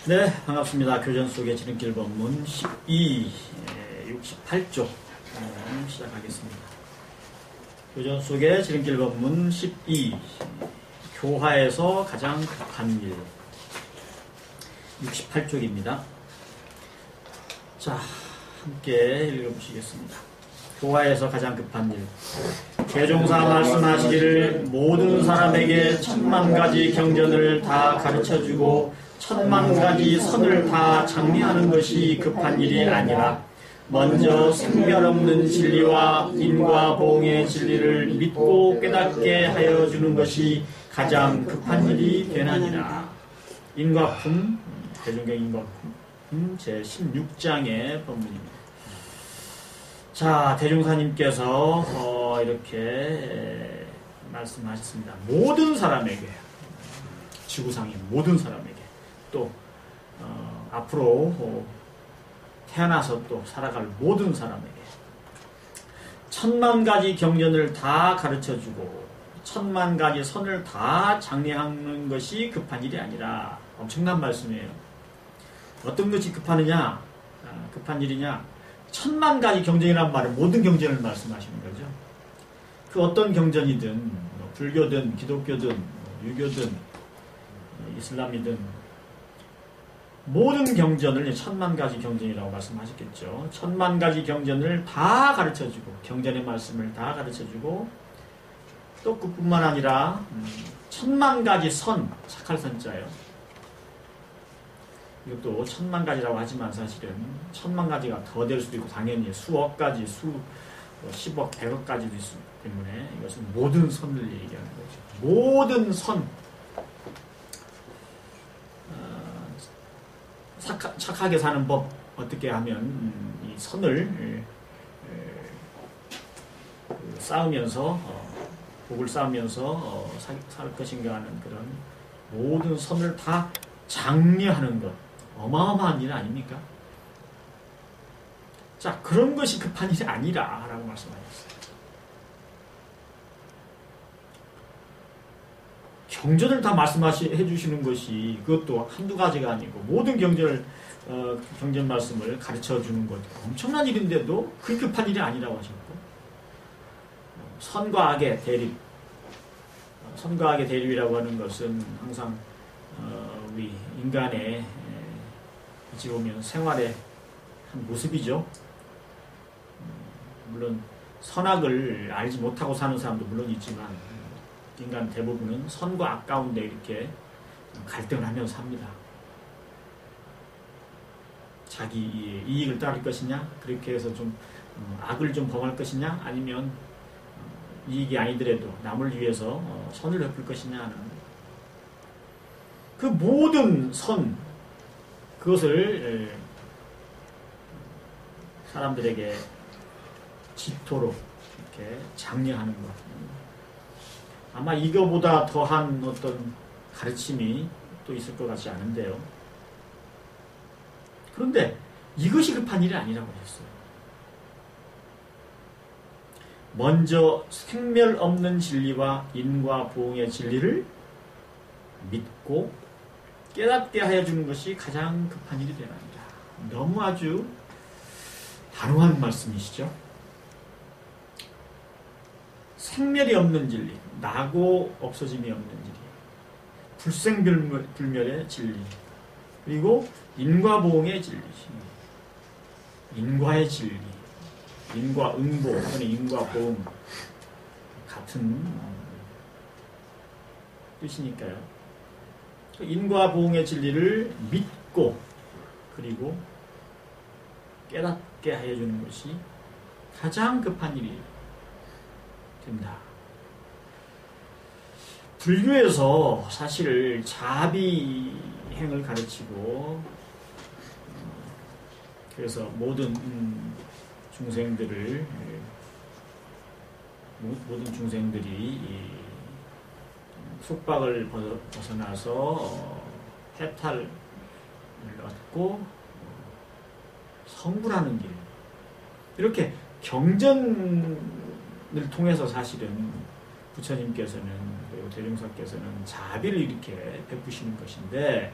네, 반갑습니다. 교전 속의 지름길 법문 68쪽 시작하겠습니다. 교전 속의 지름길 법문 12 교화에서 가장 급한 일 68쪽입니다. 자, 함께 읽어보시겠습니다. 교화에서 가장 급한 일. 대종사 말씀하시기를 모든 사람에게 10,000,000가지 경전을 다 가르쳐주고 10,000,000가지 선을 다 장려하는 것이 급한 일이 아니라 먼저 생멸 없는 진리와 인과 보응의 진리를 믿고 깨닫게 하여 주는 것이 가장 급한 일이 되나니라. 인과품, 대종경 인과품 제16장의 법문입니다. 자, 대종사님께서 이렇게 말씀하셨습니다. 모든 사람에게, 지구상의 모든 사람에게, 또 앞으로 태어나서 또 살아갈 모든 사람에게 10,000,000가지 경전을 다 가르쳐주고 10,000,000가지 선을 다 장려하는 것이 급한 일이 아니라, 엄청난 말씀이에요. 어떤 것이 급한 일이냐? 10,000,000가지 경전이란 말은 모든 경전을 말씀하시는 거죠. 그 어떤 경전이든, 불교든, 기독교든, 유교든, 이슬람이든, 모든 경전을 10,000,000가지 경전이라고 말씀하셨겠죠. 10,000,000가지 경전을 다 가르쳐주고, 경전의 말씀을 다 가르쳐주고, 또 그뿐만 아니라 10,000,000가지 선, 착할 선자예요. 이것도 10,000,000가지라고 하지만 사실은 10,000,000가지가 더 될 수도 있고, 당연히 수억 가지, 10억, 100억 가지도 있기 때문에 이것은 모든 선을 얘기하는 거죠. 모든 선. 착하게 사는 법, 어떻게 하면 이 선을 쌓으면서, 복을 쌓으면서 살 것인가 하는 그런 모든 선을 다 장려하는 것. 어마어마한 일 아닙니까? 자, 그런 것이 급한 일이 아니라 라고 말씀하셨어요. 경전을 다 말씀해 주시는 것이, 그것도 한두 가지가 아니고 모든 경전 말씀을 가르쳐 주는 것, 엄청난 일인데도 그게 급한 일이 아니라고 하셨고, 선과 악의 대립, 선과 악의 대립이라고 하는 것은 항상 우리 인간의 어찌 보면 생활의 한 모습이죠. 물론 선악을 알지 못하고 사는 사람도 물론 있지만, 인간 대부분은 선과 악 가운데 이렇게 갈등을 하면서 삽니다. 자기 이익을 따를 것이냐, 그렇게 해서 좀 악을 좀 범할 것이냐, 아니면 이익이 아니더라도 남을 위해서 선을 베풀 것이냐 하는 그 모든 선, 그것을 사람들에게 짙도록 이렇게 장려하는 것. 아마 이거보다 더한 어떤 가르침이 또 있을 것 같지 않은데요. 그런데 이것이 급한 일이 아니라고 했어요. 먼저 생멸 없는 진리와 인과 보응의 진리를 믿고 깨닫게 하여 주는 것이 가장 급한 일이 되랍니다. 너무 아주 단호한 말씀이시죠. 생멸이 없는 진리, 나고 없어짐이 없는 진리, 불생불멸의 진리, 그리고 인과보응의 진리, 인과의 진리, 인과응보 또는 인과보응 같은 뜻이니까요. 인과보응의 진리를 믿고 그리고 깨닫게 하여 주는 것이 가장 급한 일이 된다. 불교에서 사실 자비행을 가르치고, 그래서 모든 중생들이 속박을 벗어나서 해탈을 얻고 성불하는 길, 이렇게 경전을 통해서 사실은 부처님께서는, 그리고 대종사께서는 자비를 이렇게 베푸시는 것인데,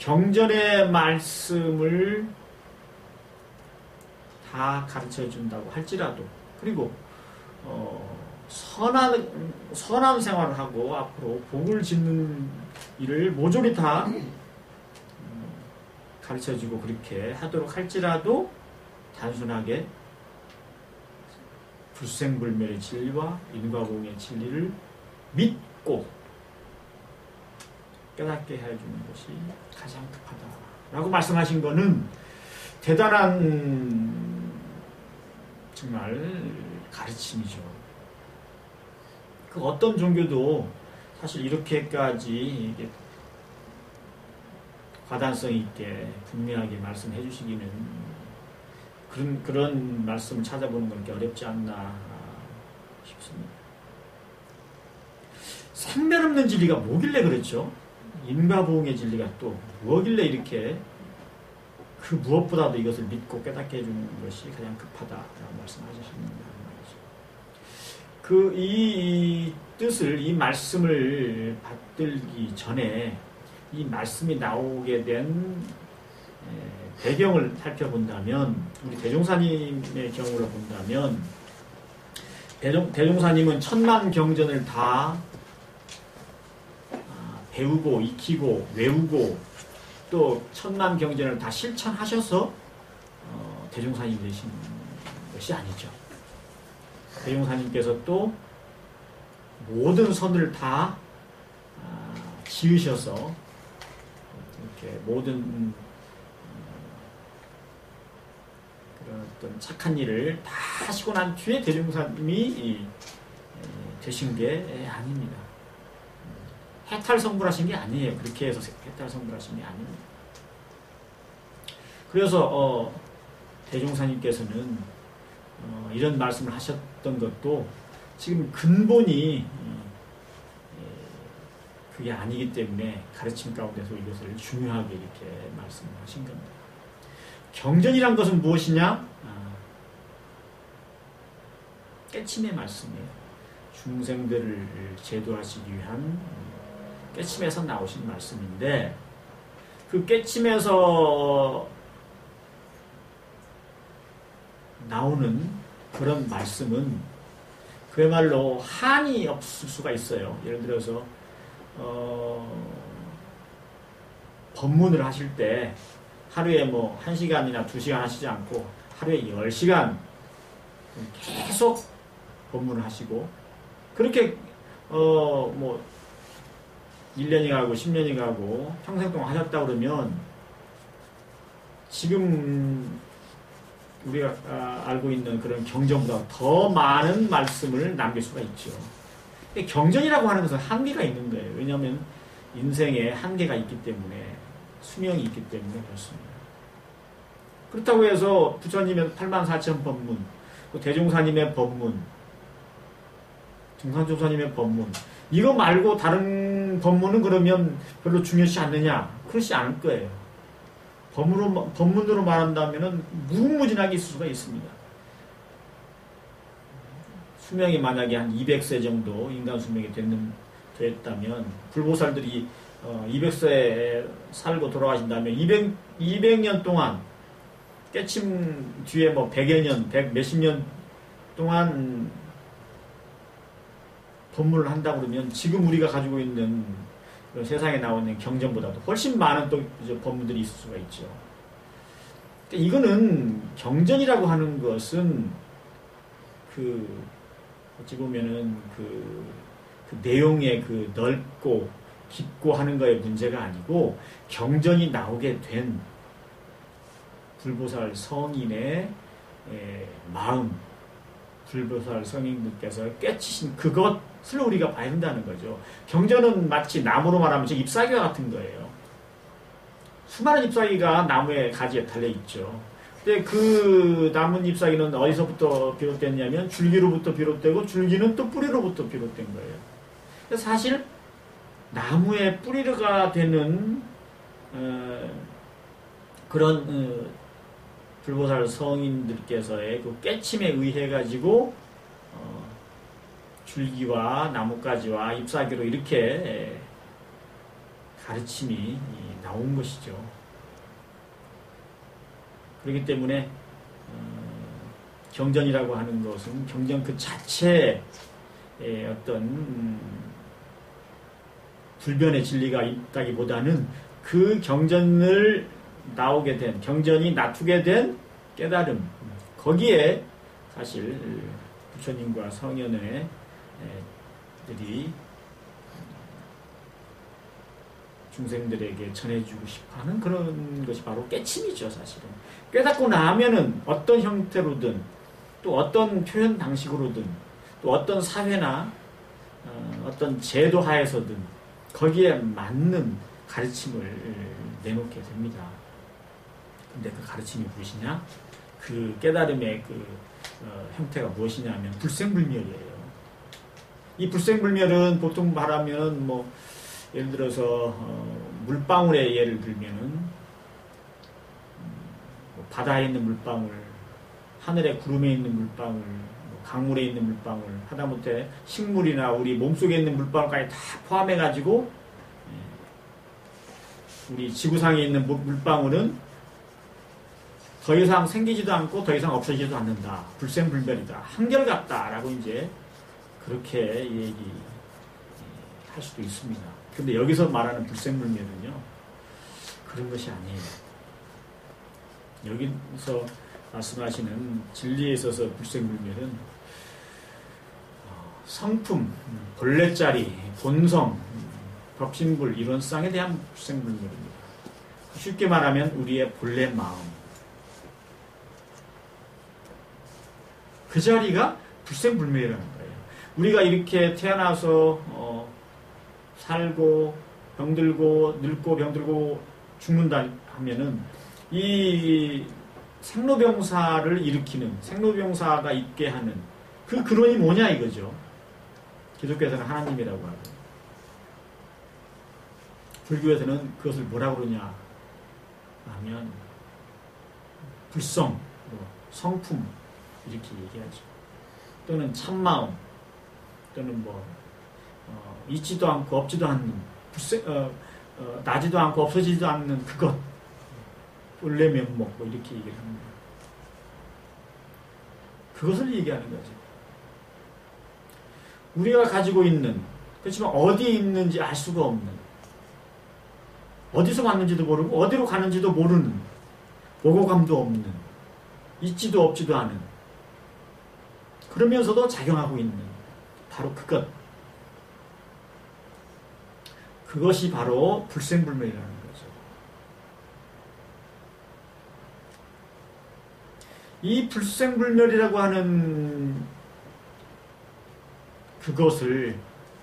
경전의 말씀을 다 가르쳐 준다고 할지라도, 그리고 선한 생활을 하고 앞으로 복을 짓는 일을 모조리 다 가르쳐 주고 그렇게 하도록 할지라도 단순하게 불생불멸의 진리와 인과공의 진리를 믿고 깨닫게 해주는 것이 가장 급하다라고 말씀하신 것은 대단한 정말 가르침이죠. 그 어떤 종교도 사실 이렇게까지 과단성 있게 분명하게 말씀해 주시기는 그런 말씀을 찾아보는 건 어렵지 않나 싶습니다. 생멸 없는 진리가 뭐길래 그랬죠? 인과보응의 진리가 또 뭐길래 이렇게 그 무엇보다도 이것을 믿고 깨닫게 해주는 것이 가장 급하다라고 말씀하셨습니다. 이 뜻을, 이 말씀을 받들기 전에 이 말씀이 나오게 된 배경을 살펴본다면, 우리 대종사님의 경우를 본다면, 대종사님은 천만 경전을 다 배우고 익히고 외우고 또 천만 경전을 다 실천하셔서 대종사님이 되신 것이 아니죠. 대종사님께서 또 모든 선을 다 지으셔서 이렇게 모든 그런 어떤 착한 일을 다 하시고 난 뒤에 대종사님이 되신 게 아닙니다. 해탈성불하신 게 아니에요. 그렇게 해서 해탈성불하신 게 아닙니다. 그래서 대종사님께서는 이런 말씀을 하셨던 것도 지금 근본이 그게 아니기 때문에 가르침 가운데서 이것을 중요하게 이렇게 말씀을 하신 겁니다. 경전이란 것은 무엇이냐? 깨침의 말씀이에요. 중생들을 제도하시기 위한 깨침에서 나오신 말씀인데, 그 깨침에서 나오는 그런 말씀은 그야말로 한이 없을 수가 있어요. 예를 들어서 법문을 하실 때 하루에 뭐 1시간이나 2시간 하시지 않고 하루에 10시간 계속 법문을 하시고, 그렇게 뭐 1년이 가고 10년이 가고 평생 동안 하셨다 그러면 지금 우리가 알고 있는 그런 경전보다 더 많은 말씀을 남길 수가 있죠. 경전이라고 하는 것은 한계가 있는 거예요. 왜냐하면 인생에 한계가 있기 때문에, 수명이 있기 때문에 그렇습니다. 그렇다고 해서 부처님의 84,000 법문, 대종사님의 법문, 등산조사님의 법문, 이거 말고 다른 법문은 그러면 별로 중요시 않느냐? 그렇지 않을 거예요. 법문으로 말한다면 무궁무진하게 있을 수가 있습니다. 수명이 만약에 한 200세 정도 인간 수명이 됐다면, 불보살들이 200세에 살고 돌아가신다면 200년 동안, 깨침 뒤에 뭐 100여 년, 100 몇십 년 동안 법문을 한다 그러면 지금 우리가 가지고 있는 세상에 나오는 경전보다도 훨씬 많은 또 법문들이 있을 수가 있죠. 이거는 경전이라고 하는 것은 어찌 보면은 그 내용의 그 넓고 깊고 하는 거에 문제가 아니고, 경전이 나오게 된 불보살 성인의 마음, 불보살 성인들께서 깨치신 그것을 우리가 봐야 된다는 거죠. 경전은 마치 나무로 말하면 저 잎사귀와 같은 거예요. 수많은 잎사귀가 나무의 가지에 달려있죠. 근데 그 나무 잎사귀는 어디서부터 비롯됐냐면 줄기로부터 비롯되고, 줄기는 또 뿌리로부터 비롯된 거예요. 그래서 사실 나무의 뿌리가 되는 그런 불보살 성인들께서의 그 깨침에 의해 가지고 줄기와 나뭇가지와 잎사귀로 이렇게 가르침이 나온 것이죠. 그렇기 때문에 경전이라고 하는 것은 경전 그 자체에 어떤 불변의 진리가 있다기보다는 그 경전을 나오게 된, 경전이 나투게 된 깨달음, 거기에 사실 부처님과 성현회들이 중생들에게 전해주고 싶어하는 그런 것이 바로 깨침이죠. 사실은 깨닫고 나면은 어떤 형태로든 또 어떤 표현 방식으로든 또 어떤 사회나 어떤 제도 하에서든 거기에 맞는 가르침을 내놓게 됩니다. 근데 그 가르침이 무엇이냐? 그 깨달음의 그 형태가 무엇이냐면 불생불멸이에요. 이 불생불멸은 보통 말하면 뭐 예를 들어서 물방울의 예를 들면은 바다에 있는 물방울, 하늘에 구름에 있는 물방울, 강물에 있는 물방울, 하다못해 식물이나 우리 몸속에 있는 물방울까지 다 포함해가지고 우리 지구상에 있는 물방울은 더 이상 생기지도 않고 더 이상 없어지지도 않는다. 불생불멸이다. 한결같다라고 이제 그렇게 얘기할 수도 있습니다. 근데 여기서 말하는 불생불멸은요, 그런 것이 아니에요. 여기서 말씀하시는 진리에 있어서 불생불멸은 성품, 본래자리, 본성, 법신불, 이론상에 대한 불생불멸입니다. 쉽게 말하면 우리의 본래 마음, 그 자리가 불생불멸이라는 거예요. 우리가 이렇게 태어나서 살고 병들고 늙고 병들고 죽는다 하면은 이 생로병사를 일으키는, 생로병사가 있게 하는 그 근원이 뭐냐 이거죠. 기독교에서는 하나님이라고 하고, 불교에서는 그것을 뭐라고 그러냐 하면 불성, 성품 이렇게 얘기하죠. 또는 참마음, 또는 있지도 않고 없지도 않는, 나지도 않고 없어지지도 않는 그것, 본래 면목, 이렇게 얘기를 합니다. 그것을 얘기하는 거죠. 우리가 가지고 있는, 그렇지만 어디에 있는지 알 수가 없는, 어디서 왔는지도 모르고 어디로 가는지도 모르는, 오고 감도 없는, 있지도 없지도 않은, 그러면서도 작용하고 있는 바로 그것, 그것이 바로 불생불멸이라는 거죠. 이 불생불멸이라고 하는 그것을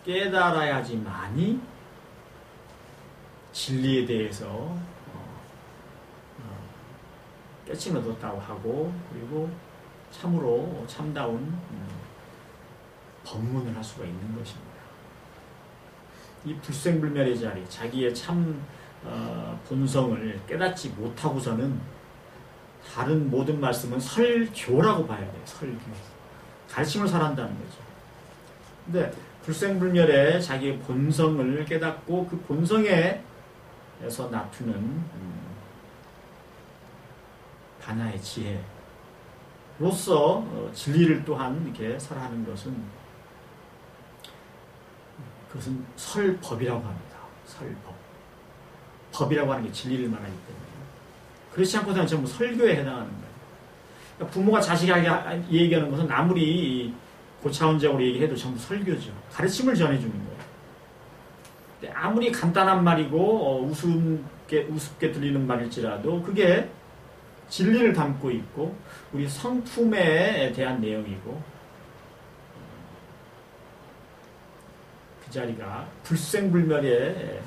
깨달아야지만이 진리에 대해서 깨침을 얻었다고 하고, 그리고 참으로 참다운 법문을 할 수가 있는 것입니다. 이 불생불멸의 자리, 자기의 참 본성을 깨닫지 못하고서는 다른 모든 말씀은 설교라고 봐야 돼요. 설교. 가르침을 설한다는 거죠. 근데 불생불멸의 자기의 본성을 깨닫고 그 본성에서 나투는 반야의 지혜로서 진리를 또한 이렇게 설하는 것은, 그것은 설법이라고 합니다. 설법. 법이라고 하는 게 진리를 말하기 때문에. 그렇지 않고서는 전부 설교에 해당하는 거예요. 그러니까 부모가 자식에게 얘기하는 것은 아무리 고차원적으로 얘기해도 전부 설교죠. 가르침을 전해주는 거예요. 근데 아무리 간단한 말이고 우습게 들리는 말일지라도 그게 진리를 담고 있고 우리 성품에 대한 내용이고, 그 자리가 불생불멸의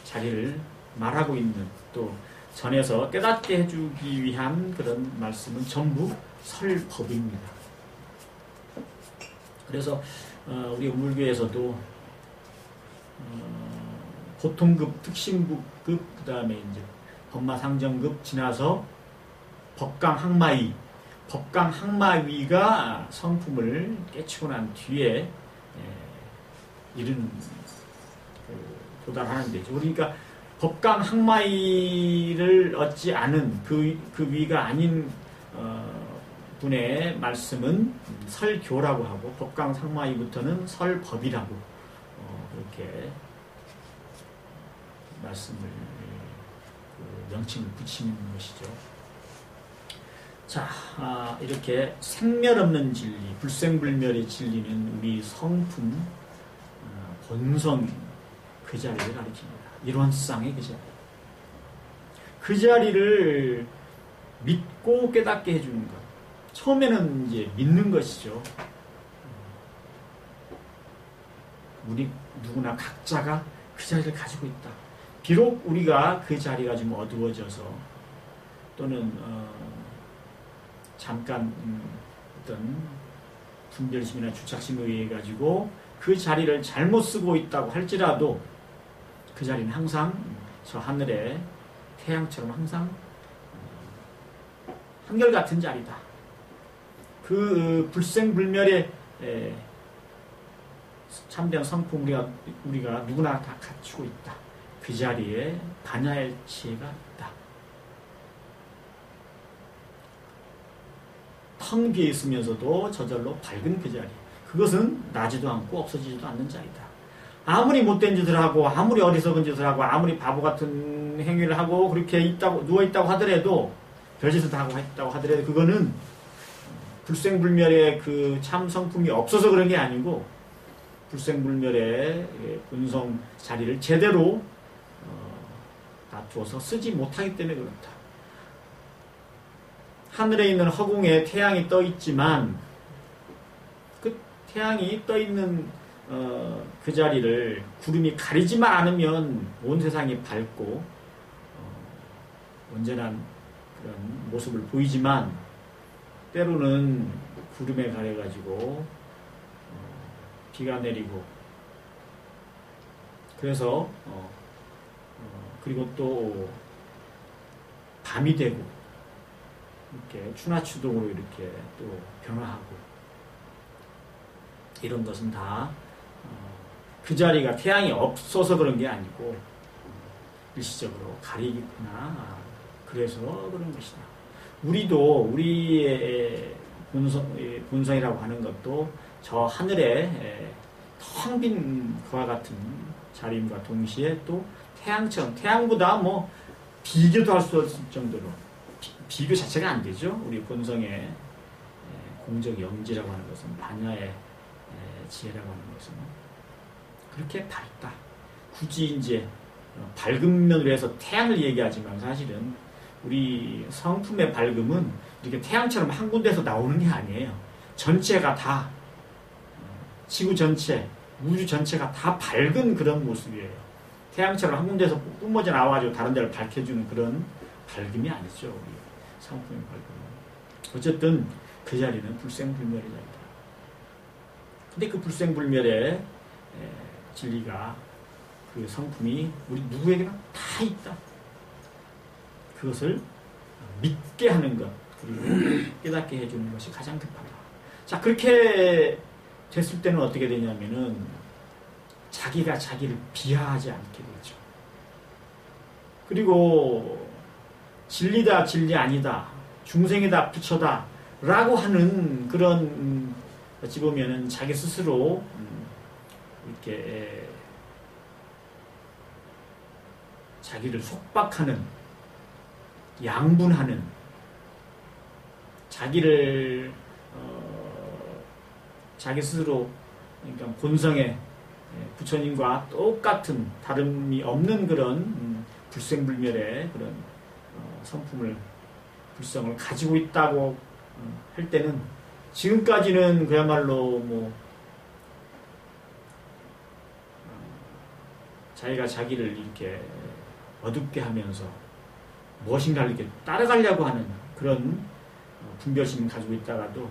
자리를 말하고 있는, 또 전해서 깨닫게 해주기 위한 그런 말씀은 전부 설법입니다. 그래서 우리 우물교에서도 보통급, 특신급, 그 다음에 이제 법마상정급 지나서 법강 항마위, 법강 항마위가 성품을 깨치고 난 뒤에 이른 도달하는 데죠. 그러니까 법강 항마이를 얻지 않은 그 위가 아닌 분의 말씀은 설교라고 하고 법강 항마이부터는 설법이라고 그렇게 말씀을 명칭을 붙이는 것이죠. 자, 이렇게 생멸 없는 진리, 불생불멸의 진리는 우리 성품, 본성 그 자리를 가리킵니다. 이론상의 그 자리. 그 자리를 믿고 깨닫게 해주는 것. 처음에는 이제 믿는 것이죠. 우리 누구나 각자가 그 자리를 가지고 있다. 비록 우리가 그 자리가 좀 어두워져서 또는 잠깐 어떤 분별심이나 주착심에 의해 가지고 그 자리를 잘못 쓰고 있다고 할지라도 그 자리는 항상 저 하늘의 태양처럼 항상 한결같은 자리다. 그 불생불멸의 참된 성품 우리가 누구나 다 갖추고 있다. 그 자리에 반야의 지혜가 있다. 텅 비어 있으면서도 저절로 밝은 그 자리. 그것은 나지도 않고 없어지지도 않는 자리다. 아무리 못된 짓을 하고 아무리 어리석은 짓을 하고 아무리 바보 같은 행위를 하고 그렇게 누워있다고 하더라도 별짓을 다 하고 있다고 하더라도 그거는 불생불멸의 그 참 성품이 없어서 그런 게 아니고 불생불멸의 본성 자리를 제대로 놔두어서 쓰지 못하기 때문에 그렇다. 하늘에 있는 허공에 태양이 떠 있지만 그 태양이 떠 있는 그 자리를 구름이 가리지만 않으면 온 세상이 밝고 온전한 그런 모습을 보이지만 때로는 구름에 가려가지고 비가 내리고 그래서 그리고 또 밤이 되고 이렇게 추나추동으로 이렇게 또 변화하고 이런 것은 다 그 자리가 태양이 없어서 그런 게 아니고 일시적으로 가리거나 그래서 그런 것이다. 우리도 우리의 본성이라고 하는 것도 저 하늘에 텅 빈 그와 같은 자리임과 동시에 또 태양처럼 태양보다 뭐 비교도 할 수 없을 정도로 비교 자체가 안 되죠. 우리 본성의 공적 영지라고 하는 것은 반야의 지혜라고 하는 것은 그렇게 밝다. 굳이 이제 밝은 면으로 해서 태양을 얘기하지만 사실은 우리 성품의 밝음은 이렇게 태양처럼 한 군데서 나오는 게 아니에요. 전체가 다 지구 전체, 우주 전체가 다 밝은 그런 모습이에요. 태양처럼 한 군데서 뿜어져 나와가지고 다른 데를 밝혀주는 그런 밝음이 아니죠. 우리 성품의 밝음은. 어쨌든 그 자리는 불생불멸의 자리다. 근데 그 불생불멸의 진리가 그 성품이 우리 누구에게나 다 있다. 그것을 믿게 하는 것 그리고 깨닫게 해주는 것이 가장 급하다. 자, 그렇게 됐을 때는 어떻게 되냐면은 자기가 자기를 비하하지 않게 되죠. 그리고 진리다 진리 아니다 중생이다 부처다 라고 하는 그런 어찌 보면은 자기 스스로 이렇게 자기를 속박하는 양분하는 자기를 자기 스스로 그러니까 본성의 부처님과 똑같은 다름이 없는 그런 불생불멸의 그런 성품을 불성을 가지고 있다고 할 때는 지금까지는 그야말로 뭐 자기가 자기를 이렇게 어둡게 하면서 무엇인가를 이렇게 따라가려고 하는 그런 분별심을 가지고 있다가도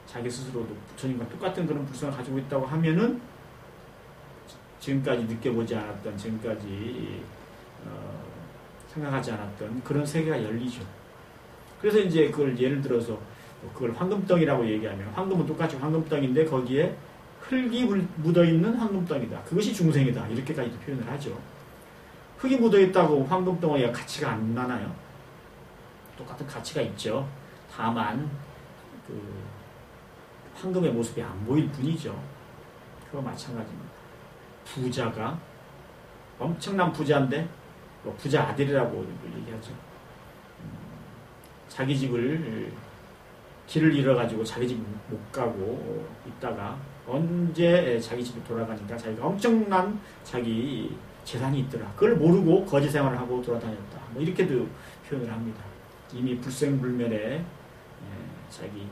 자기 스스로도 부처님과 똑같은 그런 불성을 가지고 있다고 하면은 지금까지 느껴보지 않았던 지금까지 생각하지 않았던 그런 세계가 열리죠. 그래서 이제 그걸 예를 들어서 그걸 황금덩이라고 얘기하면 황금은 똑같이 황금덩인데 거기에 흙이 묻어있는 황금덩이다. 그것이 중생이다. 이렇게까지도 표현을 하죠. 흙이 묻어있다고 황금덩어리가 가치가 안 나나요? 똑같은 가치가 있죠. 다만 그 황금의 모습이 안 보일 뿐이죠. 그거 마찬가지입니다. 부자가 엄청난 부자인데 뭐 부자 아들이라고 얘기하죠. 자기 집을 길을 잃어가지고 자기 집 못 가고 있다가 언제 자기 집에 돌아가니까 자기가 엄청난 자기 재산이 있더라. 그걸 모르고 거지 생활을 하고 돌아다녔다. 뭐 이렇게도 표현을 합니다. 이미 불생불멸에 자기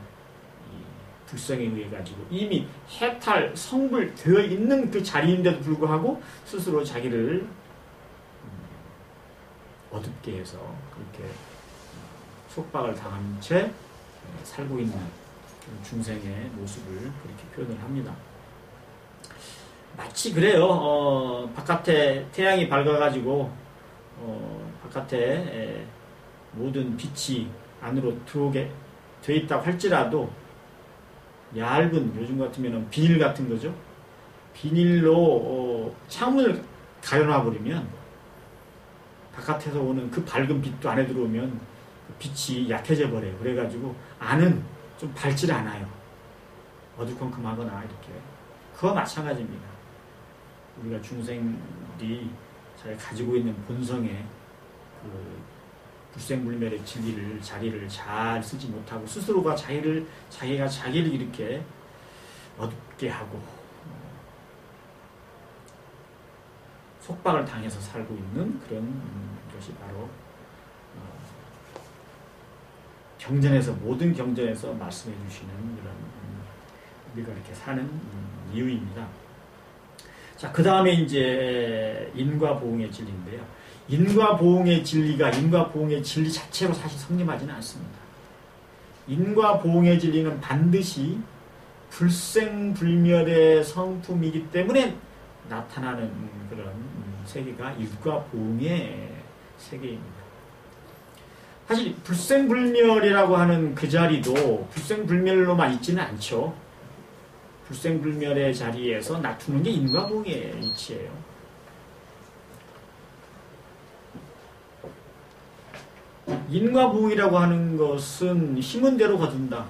불성에 의해 가지고 이미 해탈 성불되어 있는 그 자리인데도 불구하고 스스로 자기를 어둡게 해서 그렇게 속박을 당한 채 살고 있는 중생의 모습을 그렇게 표현을 합니다. 마치 그래요. 바깥에 태양이 밝아가지고 바깥에 모든 빛이 안으로 들어오게 돼 있다고 할지라도 얇은 요즘 같으면 비닐 같은 거죠. 비닐로 창문을 가려놔 버리면 바깥에서 오는 그 밝은 빛도 안에 들어오면 빛이 약해져 버려요. 그래가지고 안은 좀 밝질 않아요. 어두컴컴하거나 이렇게. 그와 마찬가지입니다. 우리가 중생들이 잘 가지고 있는 본성의 그 불생불멸의 자리를 잘 쓰지 못하고 스스로가 자기가 자기를 이렇게 어둡게 하고 속박을 당해서 살고 있는 그런 것이 바로 경전에서 모든 경전에서 말씀해 주시는 그런 우리가 이렇게 사는 이유입니다. 자, 그 다음에 이제 인과 보응의 진리인데요. 인과 보응의 진리가 인과 보응의 진리 자체로 사실 성립하지는 않습니다. 인과 보응의 진리는 반드시 불생불멸의 성품이기 때문에 나타나는 그런 세계가 인과 보응의 세계입니다. 사실 불생불멸이라고 하는 그 자리도 불생불멸로만 있지는 않죠. 불생불멸의 자리에서 나투는 게 인과 보응의 이치예요. 인과 보응이라고 하는 것은 심은 대로 거둔다.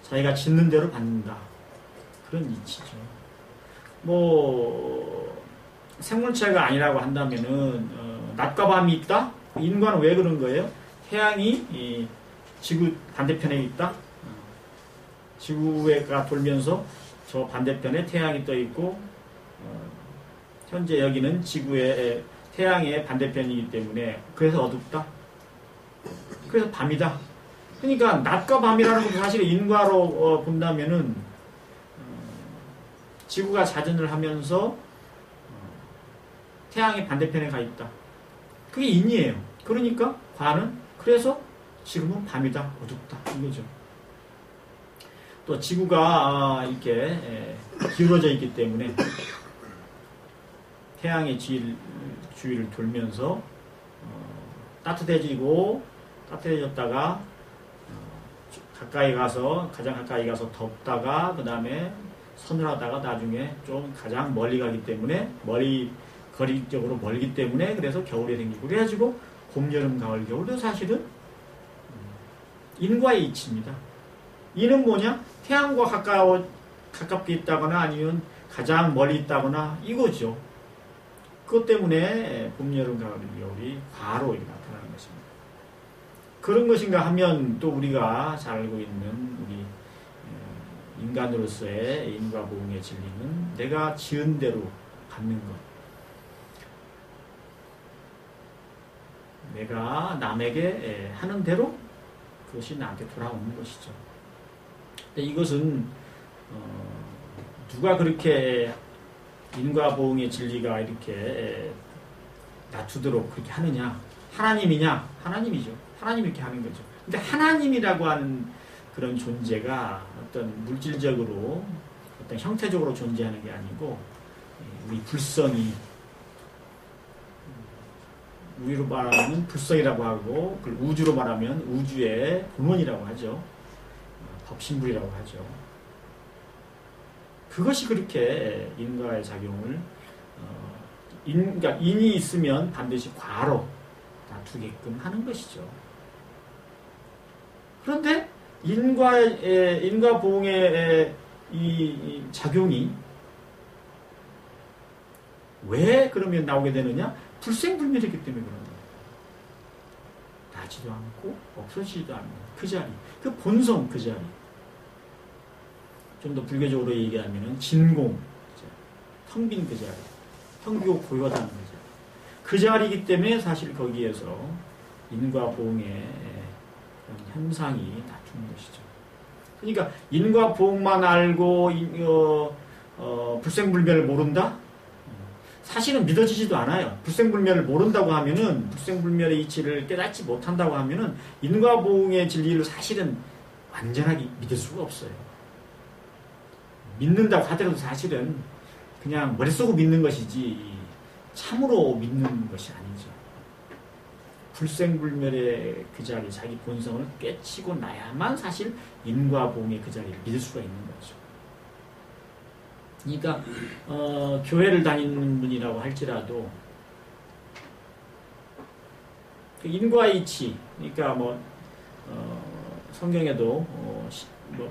자기가 짓는 대로 받는다. 그런 이치죠. 뭐 생물체가 아니라고 한다면은 낮과 밤이 있다? 인과는 왜 그런 거예요? 태양이 지구 반대편에 있다. 지구가 돌면서 저 반대편에 태양이 떠 있고 현재 여기는 지구의 태양의 반대편이기 때문에 그래서 어둡다. 그래서 밤이다. 그러니까 낮과 밤이라는 것도 사실 인과로 본다면은 지구가 자전을 하면서 태양의 반대편에 가 있다. 그게 인이에요. 그러니까 과는 그래서 지금은 밤이다, 어둡다 이거죠. 또 지구가 이렇게 기울어져 있기 때문에 태양의 주위를 돌면서 따뜻해졌다가 가장 가까이 가서 덥다가 그 다음에 서늘하다가 나중에 좀 가장 멀리 가기 때문에 거리적으로 멀기 때문에 그래서 겨울에 생기고 그래가지고 봄, 여름, 가을, 겨울도 사실은 인과의 이치입니다. 이는 뭐냐? 태양과 가깝게 있다거나 아니면 가장 멀리 있다거나 이거죠. 그것 때문에 봄, 여름, 가을, 겨울이 과로 나타나는 것입니다. 그런 것인가 하면 또 우리가 잘 알고 있는 우리 인간으로서의 인과 보응의 진리는 내가 지은 대로 받는 것. 내가 남에게 하는 대로 그것이 나한테 돌아오는 것이죠. 근데 이것은 누가 그렇게 인과 보응의 진리가 이렇게 낮추도록 그렇게 하느냐? 하나님이냐? 하나님이죠. 하나님이 이렇게 하는 거죠. 근데 하나님이라고 하는 그런 존재가 어떤 물질적으로 어떤 형태적으로 존재하는 게 아니고 우리 불성이 우리로 말하면 불성이라고 하고 그걸 우주로 말하면 우주의 본원이라고 하죠. 법신불이라고 하죠. 그것이 그렇게 인과의 작용을 그러니까 인이 있으면 반드시 과로 다투게끔 하는 것이죠. 그런데 인과 보응의 이 작용이 왜 그러면 나오게 되느냐? 불생불멸이기 때문에 그런 거예요. 나지도 않고 없어지지도 않는 그 자리, 그 본성 그 자리. 좀 더 불교적으로 얘기하면 진공, 텅 빈 그 자리, 텅비고 고요하다는 그 자리. 그 자리이기 때문에 사실 거기에서 인과 보응의 그런 현상이 나타나는 것이죠. 그러니까 인과 보응만 알고 불생불멸을 모른다? 사실은 믿어지지도 않아요. 불생불멸을 모른다고 하면은, 불생불멸의 이치를 깨닫지 못한다고 하면은 인과 보응의 진리를 사실은 완전하게 믿을 수가 없어요. 믿는다고 하더라도 사실은 그냥 머릿속으로 믿는 것이지 참으로 믿는 것이 아니죠. 불생불멸의 그 자리, 자기 본성을 깨치고 나야만 사실 인과 보응의 그 자리를 믿을 수가 있는 거죠. 그러니까 교회를 다니는 분이라고 할지라도 그 인과의 이치, 그러니까 성경에도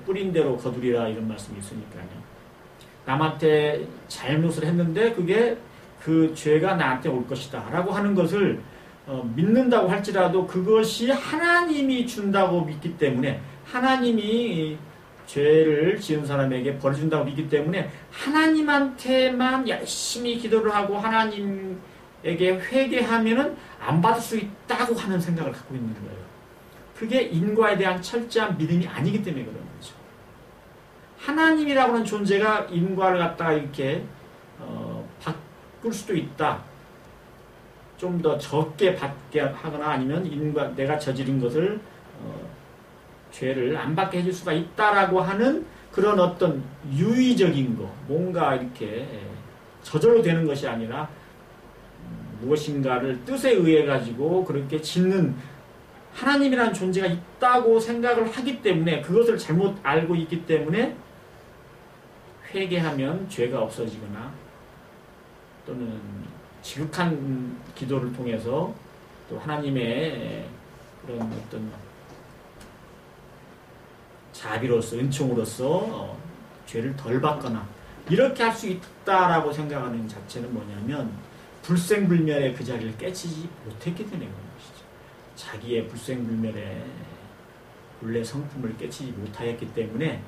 뿌린 대로 거두리라 이런 말씀이 있으니까요. 남한테 잘못을 했는데 그게 그 죄가 나한테 올 것이다 라고 하는 것을 믿는다고 할지라도 그것이 하나님이 준다고 믿기 때문에, 하나님이 죄를 지은 사람에게 벌 준다고 믿기 때문에 하나님한테만 열심히 기도를 하고 하나님에게 회개하면은 안 받을 수 있다고 하는 생각을 갖고 있는 거예요. 그게 인과에 대한 철저한 믿음이 아니기 때문에 그런 거죠. 하나님이라고 하는 존재가 인과를 갖다가 이렇게 바꿀 수도 있다. 좀 더 적게 받게 하거나 아니면 인과 내가 저지른 것을 죄를 안 받게 해줄 수가 있다라고 하는 그런 어떤 유의적인 거, 뭔가 이렇게 저절로 되는 것이 아니라 무엇인가를 뜻에 의해 가지고 그렇게 짓는 하나님이라는 존재가 있다고 생각을 하기 때문에, 그것을 잘못 알고 있기 때문에 회개하면 죄가 없어지거나 또는 지극한 기도를 통해서 또 하나님의 그런 어떤 자비로서, 은총으로서 죄를 덜 받거나 이렇게 할 수 있다라고 생각하는 자체는 뭐냐면 불생불멸의 그 자리를 깨치지 못했기 때문에 그런 것이죠. 자기의 불생불멸의 본래 성품을 깨치지 못하였기 때문에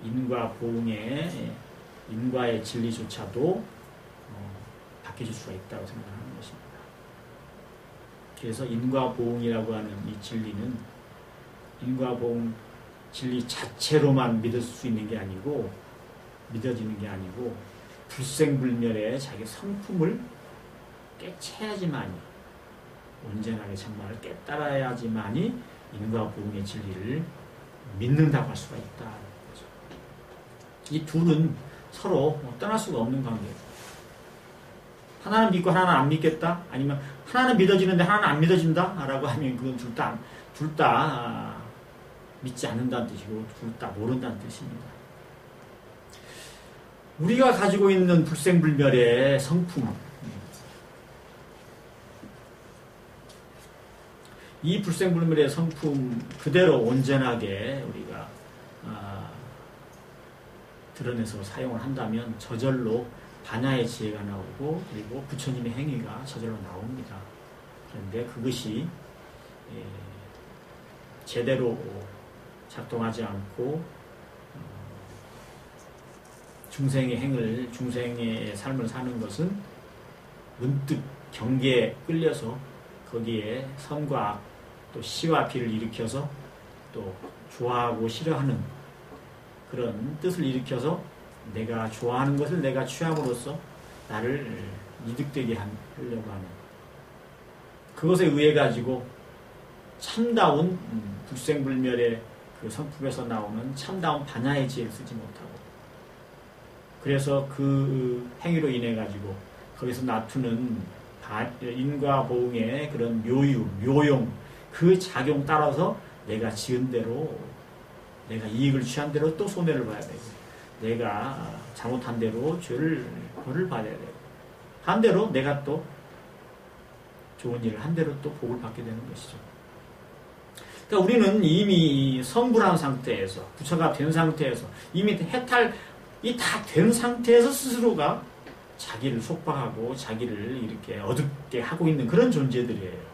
인과 보응의 인과의 진리조차도 바뀌어질 수가 있다고 생각하는 것입니다. 그래서 인과 보응이라고 하는 이 진리는 인과 보응 진리 자체로만 믿을 수 있는 게 아니고, 믿어지는 게 아니고 불생불멸의 자기 성품을 깨쳐야지만이, 온전하게 정말 깨달아야지만이 인과 보응의 진리를 믿는다고 할 수가 있다. 이 둘은 서로 떠날 수가 없는 관계예요. 하나는 믿고 하나는 안 믿겠다? 아니면 하나는 믿어지는데 하나는 안 믿어진다? 라고 하면 그건 둘 다 믿지 않는다는 뜻이고 둘 다 모른다는 뜻입니다. 우리가 가지고 있는 불생불멸의 성품, 이 불생불멸의 성품 그대로 온전하게 우리가 드러내서 사용을 한다면 저절로 반야의 지혜가 나오고 그리고 부처님의 행위가 저절로 나옵니다. 그런데 그것이 제대로 작동하지 않고 중생의 삶을 사는 것은 문득 경계에 끌려서 거기에 선과 악, 또 시와 비를 일으켜서 또 좋아하고 싫어하는 그런 뜻을 일으켜서 내가 좋아하는 것을 내가 취함으로써 나를 이득되게 하려고 하는 그것에 의해 가지고 참다운 불생불멸의 그 성품에서 나오는 참다운 반야의 지혜를 쓰지 못하고, 그래서 그 행위로 인해 가지고 거기서 나투는 인과 보응의 그런 묘용, 그 작용 따라서 내가 지은 대로, 내가 이익을 취한 대로 또 손해를 봐야 되고, 내가 잘못한 대로 벌을 받아야 되고, 반대로 내가 또 좋은 일을 한 대로 또 복을 받게 되는 것이죠. 그러니까 우리는 이미 성불한 상태에서, 부처가 된 상태에서, 이미 해탈이 다 된 상태에서 스스로가 자기를 속박하고 자기를 이렇게 어둡게 하고 있는 그런 존재들이에요.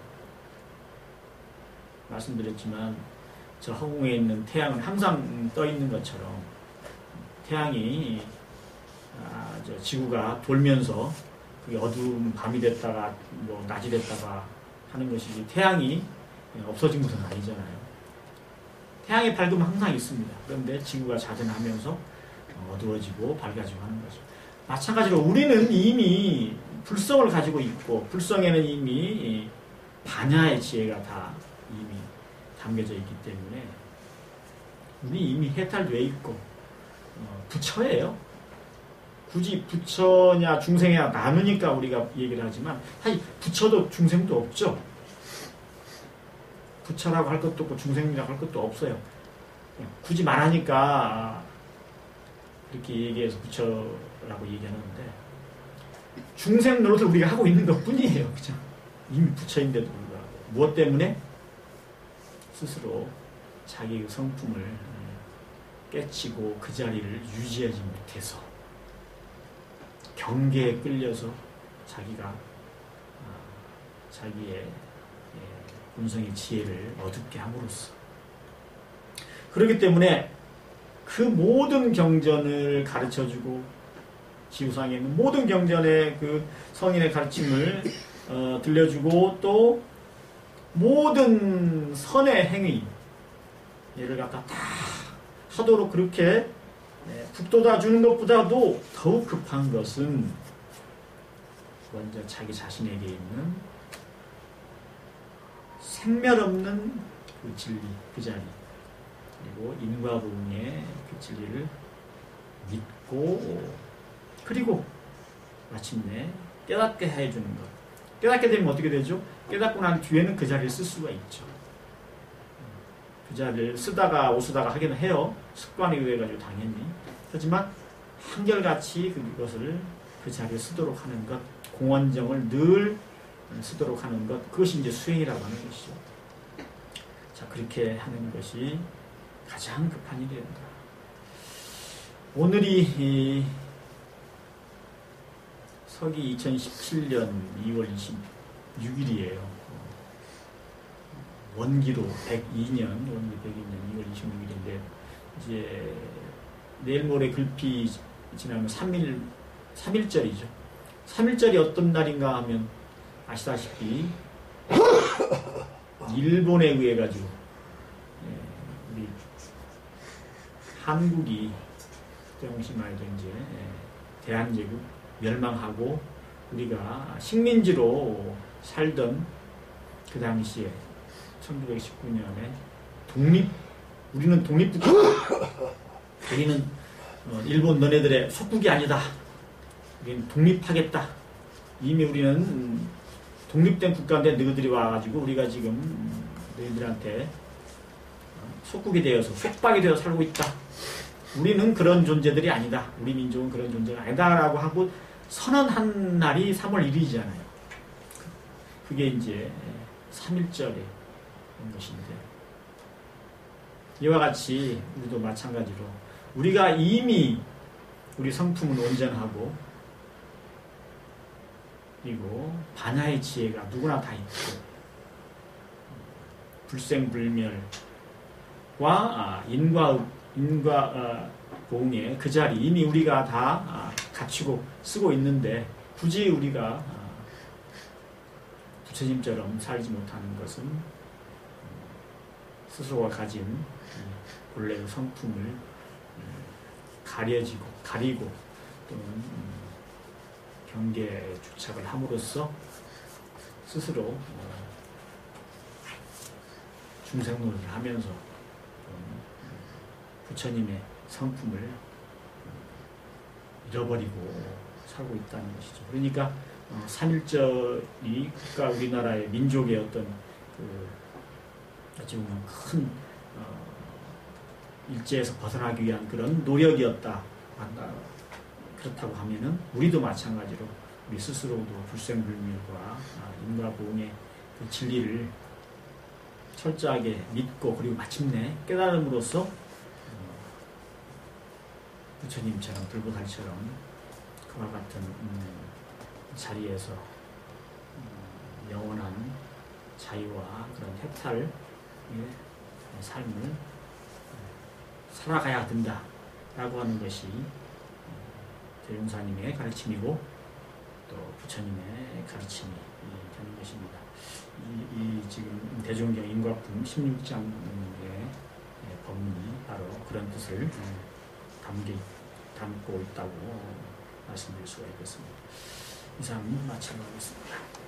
말씀드렸지만 저 허공에 있는 태양은 항상 떠 있는 것처럼 태양이 저 지구가 돌면서 그게 어두운 밤이 됐다가 뭐 낮이 됐다가 하는 것이지 태양이 없어진 것은 아니잖아요. 태양의 밝음은 항상 있습니다. 그런데 지구가 자전하면서 어두워지고 밝아지고 하는 거죠. 마찬가지로 우리는 이미 불성을 가지고 있고 불성에는 이미 반야의 지혜가 다 이미 담겨져 있기 때문에 우리 이미 해탈되어 있고 부처예요. 굳이 부처냐 중생이냐 나누니까 우리가 얘기를 하지만 사실 부처도 중생도 없죠. 부처라고 할 것도 없고 중생이라고 할 것도 없어요. 굳이 말하니까 이렇게 얘기해서 부처라고 얘기하는데 중생 노릇을 우리가 하고 있는 것 뿐이에요. 그죠? 이미 부처인데도 불구하고 무엇 때문에? 스스로 자기의 성품을 깨치고 그 자리를 유지하지 못해서 경계에 끌려서 자기가 자기의 본성의 지혜를 어둡게 함으로써 그렇기 때문에 그 모든 경전을 가르쳐주고 지구상에 있는 모든 경전의 그 성인의 가르침을 들려주고 또 모든 선의 행위 얘를 갖다 다 하도록 그렇게 북돋아 주는 것보다도 더욱 급한 것은 먼저 자기 자신에게 있는 생멸 없는 그 진리, 그 자리 그리고 인과보응의 그 진리를 믿고 그리고 마침내 깨닫게 해주는 것. 깨닫게 되면 어떻게 되죠? 깨닫고 난 뒤에는 그 자리를 쓸 수가 있죠. 그 자리를 쓰다가 오쓰다가 하기는 해요. 습관에 의해 가지고 당연히. 하지만 한결같이 그것을 그 자리에 쓰도록 하는 것, 공원정을 늘 쓰도록 하는 것, 그것이 이제 수행이라고 하는 것이죠. 자, 그렇게 하는 것이 가장 급한 일입니다. 오늘이 서기 2017년 2월 26일이에요. 원기로 102년, 원기 102년 2월 26일인데, 이제 내일 모레 글피 지나면 3일절이죠. 3일절이 어떤 날인가 하면 아시다시피 일본에 의해 가지고 우리 한국이 그때 당시만 해도 이제 대한제국 멸망하고 우리가 식민지로 살던 그 당시에 1919년에 우리는 독립국가 우리는 일본 너네들의 속국이 아니다. 우리는 독립하겠다. 이미 우리는 독립된 국가인데 너희들이 와가지고 우리가 지금 너희들한테 속국이 되어서 속박이 되어 살고 있다. 우리는 그런 존재들이 아니다. 우리 민족은 그런 존재가 아니다라고 하고 선언한 날이 3월 1일이잖아요. 그게 이제 3.1절의 것인데 이와 같이 우리도 마찬가지로 우리가 이미 우리 성품은 온전하고 그리고 반야의 지혜가 누구나 다 있고 불생불멸과 인과 보응의 그 자리 이미 우리가 다 갖추고 쓰고 있는데 굳이 우리가 부처님처럼 살지 못하는 것은 스스로가 가진 본래의 성품을 가리고 또는 경계에 주착을 함으로써 스스로 중생노릇을 하면서 부처님의 성품을 잃어버리고 살고 있다는 것이죠. 그러니까 3.1절이 국가 우리나라의 민족의 어떤 어찌 보면 큰 일제에서 벗어나기 위한 그런 노력이었다. 그렇다고 하면은 우리도 마찬가지로 우리 스스로도 불생불멸과 인과보응의 그 진리를 철저하게 믿고 그리고 마침내 깨달음으로써 부처님처럼 불보살처럼 그와 같은 자리에서 영원한 자유와 그런 해탈의 삶을 살아가야 된다라고 하는 것이 대종사님의 가르침이고 또 부처님의 가르침이 되는 것입니다. 이 지금 대종경 인과품 16장의 법문이 바로 그런 뜻을 담고 있다고 말씀드릴 수가 있겠습니다. 이상 마치도록 하겠습니다.